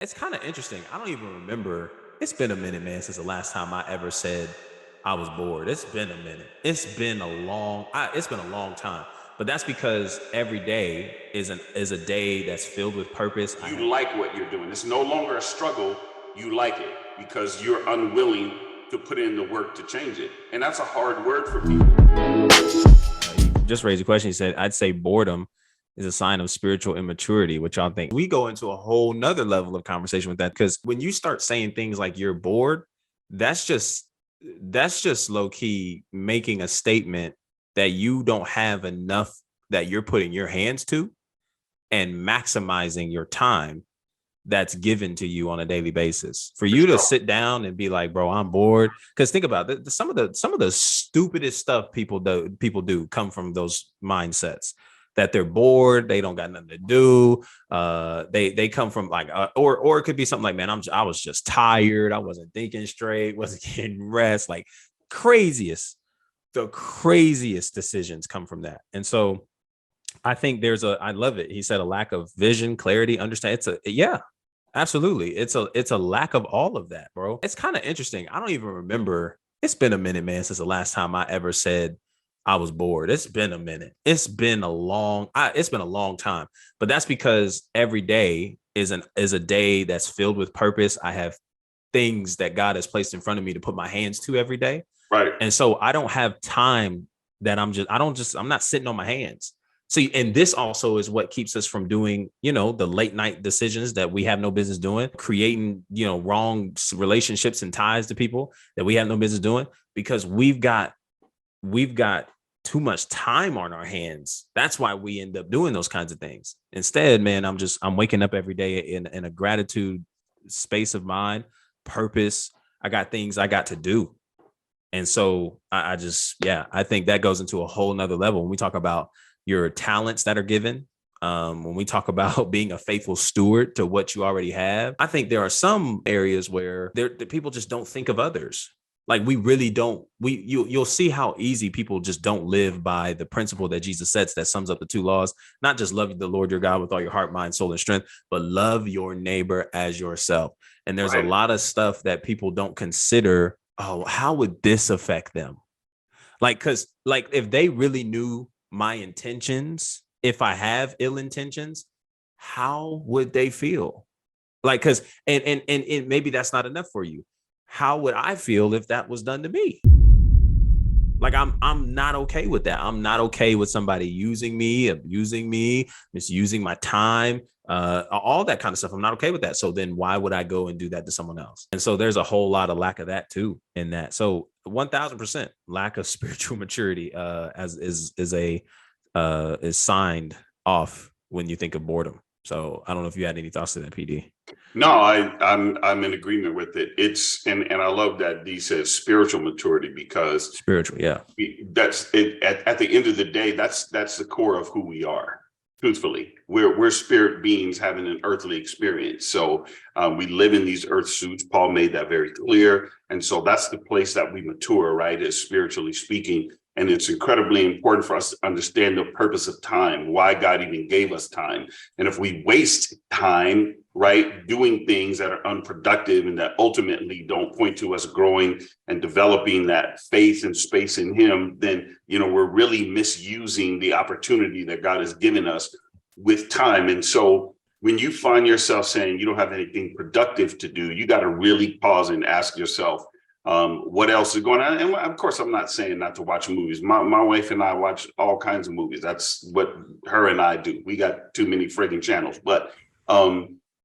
It's kind of interesting. I don't even remember. It's been a minute, man, since the last time I ever said I was bored. It's been a minute. It's been a long time. But that's because every day is a day that's filled with purpose. I You have like what you're doing. It's no longer a struggle. You like it because you're unwilling to put in the work to change it. And that's a hard word for people. he just raised a question. He said, I'd say boredom is a sign of spiritual immaturity, which y'all think we go into a whole nother level of conversation with that. Because when you start saying things like you're bored, that's just that's just low key making a statement that you don't have enough that you're putting your hands to and maximizing your time that's given to you on a daily basis. For For you to sure. sit down and be like, bro, I'm bored. Because think about it, some of the stupidest stuff people do come from those mindsets that they're bored, they don't got nothing to do. They come from like, or it could be something like, man, I was just tired, I wasn't thinking straight, wasn't getting rest, like craziest, the craziest decisions come from that. And so I think I love it. He said a lack of vision, clarity, understand. Yeah, absolutely. It's a lack of all of that, bro. It's kind of interesting. I don't even remember. It's been a minute, man, since the last time I ever said I was bored. It's been a minute. It's been a long time. But that's because every day is a day that's filled with purpose. I have things that God has placed in front of me to put my hands to every day. Right. And so I don't have time that I'm not sitting on my hands. See, and this also is what keeps us from doing, the late night decisions that we have no business doing, creating, wrong relationships and ties to people that we have no business doing because we've got too much time on our hands. That's why we end up doing those kinds of things. Instead, man, I'm waking up every day in a gratitude space of mind, purpose. I got things I got to do. And so I just, yeah, I think that goes into a whole nother level when we talk about your talents that are given. When we talk about being a faithful steward to what you already have, I think there are some areas where the people just don't think of others. Like we really don't. You'll see how easy people just don't live by the principle that Jesus sets that sums up the two laws. Not just love the Lord your God with all your heart, mind, soul, and strength, but love your neighbor as yourself. And there's a Right. lot of stuff that people don't consider. Oh, how would this affect them? Because if they really knew my intentions, if I have ill intentions, how would they feel? Like, because and maybe that's not enough for you. How would I feel if that was done to me? Like I'm not okay with that. I'm not okay with somebody using me, abusing me, misusing my time, all that kind of stuff. I'm not okay with that. So then why would I go and do that to someone else? And so there's a whole lot of lack of that too in that. So 1000% lack of spiritual maturity as is signed off when you think of boredom. So I don't know if you had any thoughts to that, PD. No, I'm in agreement with it. It's and I love that D says spiritual maturity because Spiritual, yeah. that's it at the end of the day, that's the core of who we are. Truthfully, we're spirit beings having an earthly experience. So we live in these earth suits. Paul made that very clear, and so that's the place that we mature, right? Is spiritually speaking, and it's incredibly important for us to understand the purpose of time, why God even gave us time, and if we waste time, right, doing things that are unproductive and that ultimately don't point to us growing and developing that faith and space in Him, then we're really misusing the opportunity that God has given us with time. And so when you find yourself saying you don't have anything productive to do, you got to really pause and ask yourself, what else is going on? And of course, I'm not saying not to watch movies. My wife and I watch all kinds of movies. That's what her and I do. We got too many frigging channels, but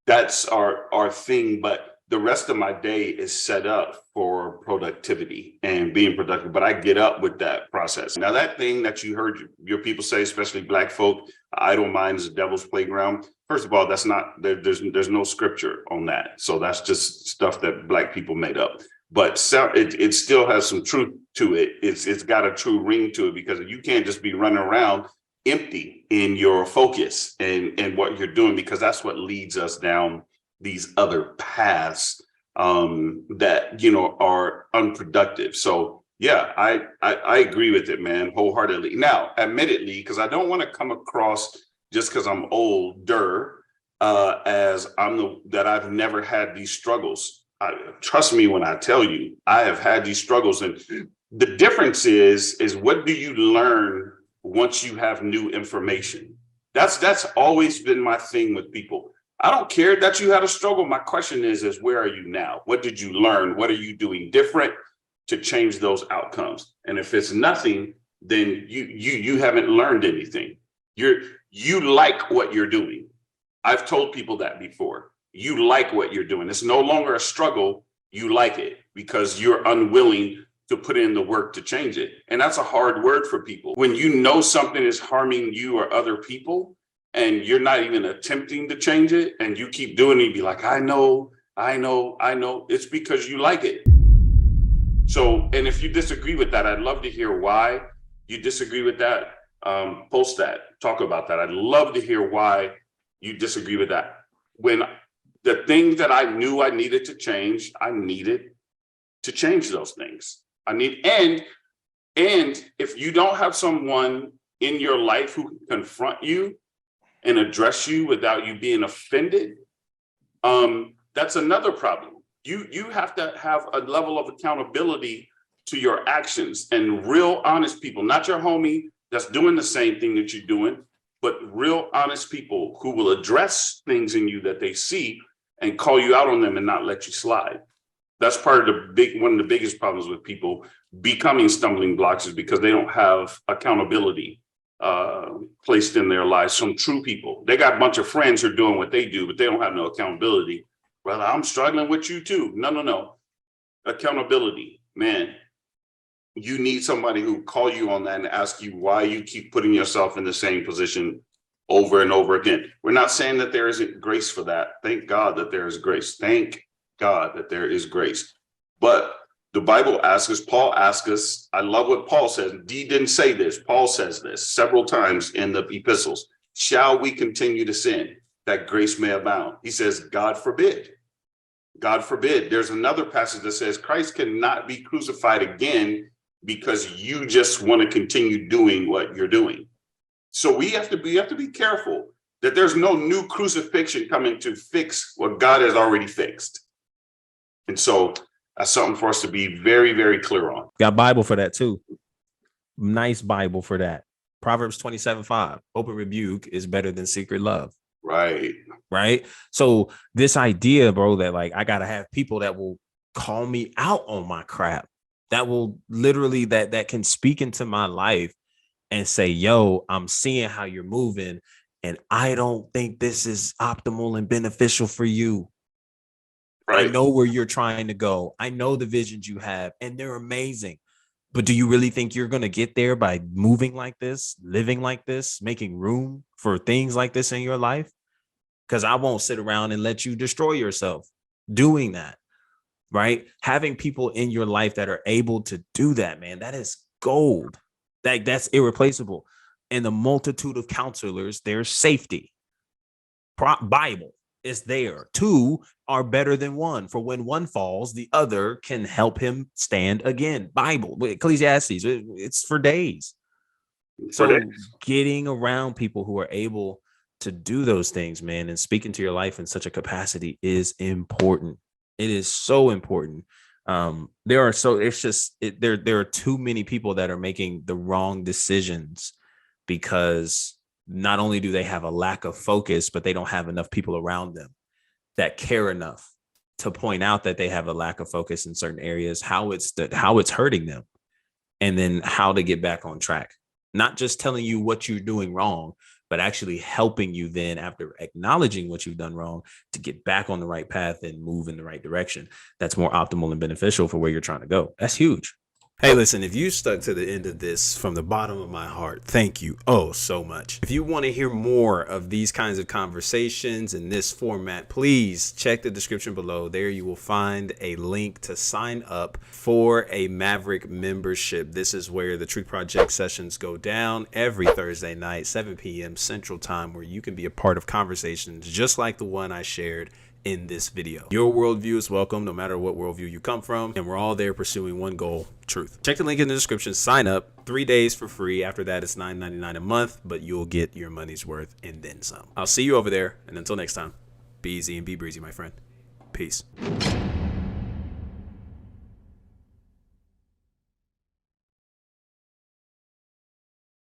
that's our thing. But the rest of my day is set up for productivity and being productive. But I get up with that process. Now, that thing that you heard your people say, especially Black folk, idle mind is the devil's playground. First of all, that's not there's no scripture on that. So that's just stuff that Black people made up. But it still has some truth to it. It's got a true ring to it because you can't just be running around empty in your focus and what you're doing, because that's what leads us down these other paths that are unproductive. So yeah, I agree with it, man, wholeheartedly. Now, admittedly, because I don't want to come across just because I'm older as that I've never had these struggles. Trust me when I tell you, I have had these struggles, and the difference is what do you learn once you have new information? That's always been my thing with people. I don't care that you had a struggle. My question is where are you now? What did you learn? What are you doing different to change those outcomes? And if it's nothing, then you haven't learned anything. You like what you're doing. I've told people that before. You like what you're doing. It's no longer a struggle. You like it because you're unwilling to put in the work to change it. And that's a hard word for people. When you know something is harming you or other people, and you're not even attempting to change it, and you keep doing it, you be like, I know. It's because you like it. So, and if you disagree with that, I'd love to hear why you disagree with that. Post that, talk about that. I'd love to hear why you disagree with that. When the things that I knew I needed to change, I needed to change those things. And if you don't have someone in your life who can confront you and address you without you being offended, that's another problem. You have to have a level of accountability to your actions, and real honest people, not your homie that's doing the same thing that you're doing, but real honest people who will address things in you that they see and call you out on them and not let you slide. That's part of one of the biggest problems with people becoming stumbling blocks, is because they don't have accountability placed in their lives. Some true people, they got a bunch of friends who are doing what they do, but they don't have no accountability. Brother, I'm struggling with you too. No. Accountability, man. You need somebody who call you on that and ask you why you keep putting yourself in the same position over and over again. We're not saying that there isn't grace for that. Thank God that there is grace. Thank God that there is grace. But the Bible asks us, Paul asks us, I love what Paul says. Dee didn't say this. Paul says this several times in the epistles. Shall we continue to sin that grace may abound? He says, God forbid. God forbid. There's another passage that says Christ cannot be crucified again because you just want to continue doing what you're doing. So we have to be careful that there's no new crucifixion coming to fix what God has already fixed. And so that's something for us to be very, very clear on. Got Bible for that too. Nice Bible for that. Proverbs 27:5. Open rebuke is better than secret love. Right. So this idea, bro, that like I gotta have people that will call me out on my crap, that will literally that can speak into my life and say, yo, I'm seeing how you're moving, and I don't think this is optimal and beneficial for you. Right. I know where you're trying to go. I know the visions you have, and they're amazing. But do you really think you're going to get there by moving like this, living like this, making room for things like this in your life? Because I won't sit around and let you destroy yourself doing that, right? Having people in your life that are able to do that, man, that is gold. That's irreplaceable. In the multitude of counselors, there's safety. Bible is there. Two are better than one. For when one falls, the other can help him stand again. Bible, Ecclesiastes, it's for days. So getting around people who are able to do those things, man, and speak into your life in such a capacity is important. It is so important. There are too many people that are making the wrong decisions because not only do they have a lack of focus, but they don't have enough people around them that care enough to point out that they have a lack of focus in certain areas, how it's hurting them, and then how to get back on track. Not just telling you what you're doing wrong, but actually helping you then, after acknowledging what you've done wrong, to get back on the right path and move in the right direction. That's more optimal and beneficial for where you're trying to go. That's huge. Hey, listen, if you stuck to the end of this, from the bottom of my heart, thank you so much. If you want to hear more of these kinds of conversations in this format, please check the description below. There you will find a link to sign up for a Maverick membership. This is where the Truth Project sessions go down every Thursday night, 7 p.m. Central Time, where you can be a part of conversations just like the one I shared in this video. Your worldview is welcome, no matter what worldview you come from, and we're all there pursuing one goal: truth. Check the link in the description, sign up, 3 days for free. After that, it's $9.99 a month, but you'll get your money's worth and then some. I'll see you over there, and until next time, be easy and be breezy, my friend. Peace.